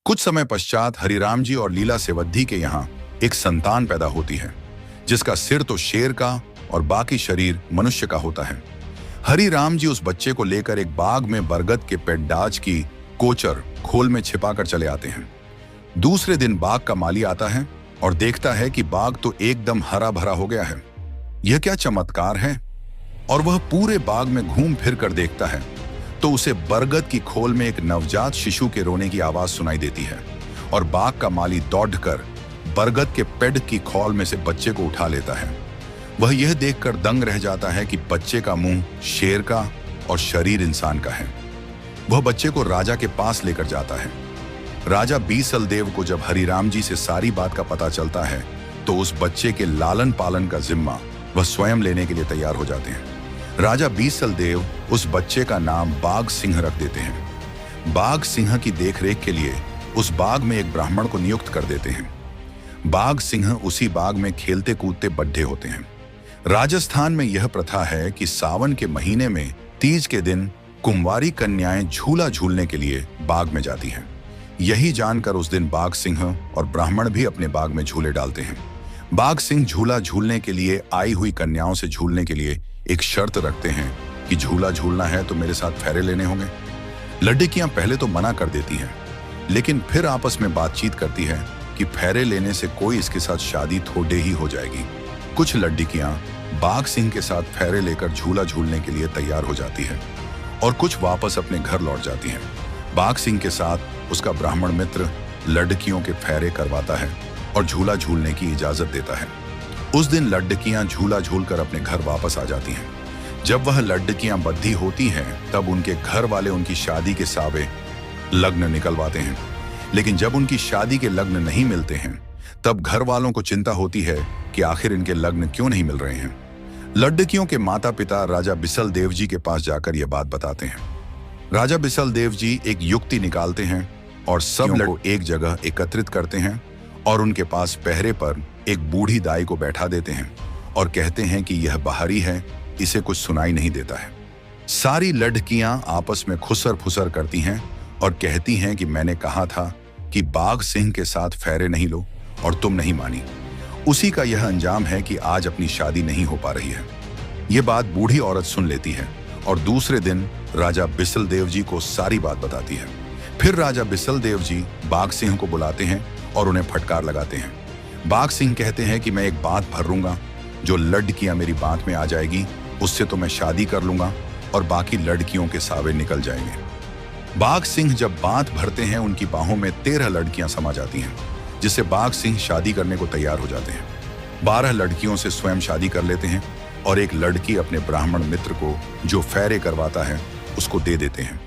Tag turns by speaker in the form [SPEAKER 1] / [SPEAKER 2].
[SPEAKER 1] कुछ समय पश्चात हरिराम जी और लीला सेवद्दी के यहाँ एक संतान पैदा होती है, जिसका सिर तो शेर का और बाकी शरीर मनुष्य का होता है। हरिराम जी उस बच्चे को लेकर एक बाग में बरगद के पेड़डाज की कोचर खोल में छिपाकर चले आते हैं। दूसरे दिन बाग का माली आता है और देखता है कि बाग तो एकदम हरा भरा हो गया है। यह क्या चमत्कार है। और वह पूरे बाग में घूम फिर कर देखता है तो उसे बरगद की खोल में एक नवजात शिशु के रोने की आवाज सुनाई देती है और बाग का माली दौड़कर बरगद के पेड़ की खोल में से बच्चे को उठा लेता है। वह यह देखकर दंग रह जाता है कि बच्चे का मुंह शेर का और शरीर इंसान का है। वह बच्चे को राजा के पास लेकर जाता है। राजा बीसल देव को जब हरिराम जी से सारी बात का पता चलता है तो उस बच्चे के लालन पालन का जिम्मा वह स्वयं लेने के लिए तैयार हो जाते हैं। राजा बीसल देव उस बच्चे का नाम बाघ सिंह रख देते हैं। बाघ सिंह की देखरेख के लिए उस बाग में एक ब्राह्मण को नियुक्त कर देते हैं। बाघ सिंह उसी बाग में खेलते कूदते बड्ढे होते हैं। राजस्थान में यह प्रथा है कि सावन के महीने में तीज के दिन कुंवारी कन्याएं झूला झूलने के लिए बाग में जाती हैं। यही जानकर उस दिन बाघ सिंह और ब्राह्मण भी अपने बाग में झूले डालते हैं। बाघ सिंह झूला झूलने के लिए आई हुई कन्याओं से झूलने के लिए एक शर्त रखते हैं कि झूला झूलना है तो मेरे साथ फेरे लेने होंगे। लड़कियां पहले तो मना कर देती हैं, लेकिन फिर आपस में बातचीत करती है कि फेरे लेने से कोई इसके साथ शादी थोड़े ही हो जाएगी। कुछ लड़कियां बाघ सिंह के साथ फेरे लेकर झूला झूलने के लिए तैयार हो जाती है और कुछ वापस अपने घर लौट जाती हैं। बाघ सिंह के साथ उसका ब्राह्मण मित्र लड़कियों के फेरे करवाता है और झूला झूलने की इजाजत देता है। उस दिन लड़कियां झूला झूलकर अपने घर वापस आ जाती हैं। जब वह लड़कियां बद्धी होती हैं तब उनके घर वाले उनकी शादी के सावे लग्न निकलवाते हैं, लेकिन जब उनकी शादी के लग्न नहीं मिलते हैं तब घर वालों को चिंता होती है कि आखिर इनके लग्न क्यों नहीं मिल रहे हैं। लड़कियों के माता पिता राजा बिसल देव जी के पास जाकर यह बात बताते हैं। राजा बिसल देव जी एक युक्ति निकालते हैं और सब लोग एक जगह एकत्रित करते हैं और उनके पास पहरे पर एक बूढ़ी दाई को बैठा देते हैं और कहते हैं कि यह बाहरी है, इसे कुछ सुनाई नहीं देता है। सारी लड़कियां आपस में खुसर फुसर करती हैं और कहती हैं कि मैंने कहा था कि बाघ सिंह के साथ फेरे नहीं लो और तुम नहीं मानी। उसी का यह अंजाम है कि आज अपनी शादी नहीं हो पा रही है। यह बात बूढ़ी औरत सुन लेती है और दूसरे दिन राजा बिसल देव जी को सारी बात बताती है। फिर राजा बिसल देव जी बाघ सिंह को बुलाते हैं और उन्हें फटकार लगाते हैं। बाघ सिंह कहते हैं कि मैं एक बात भरूंगा, जो लड़कियां मेरी बात में आ जाएगी उससे तो मैं शादी कर लूंगा और बाकी लड़कियों के सावे निकल जाएंगे। बाघ सिंह जब बात भरते हैं उनकी बाहों में 13 लड़कियां समा जाती हैं, जिससे बाघ सिंह शादी करने को तैयार हो जाते हैं। 12 लड़कियों से स्वयं शादी कर लेते हैं और एक लड़की अपने ब्राह्मण मित्र को जो फेरे करवाता है उसको दे देते हैं।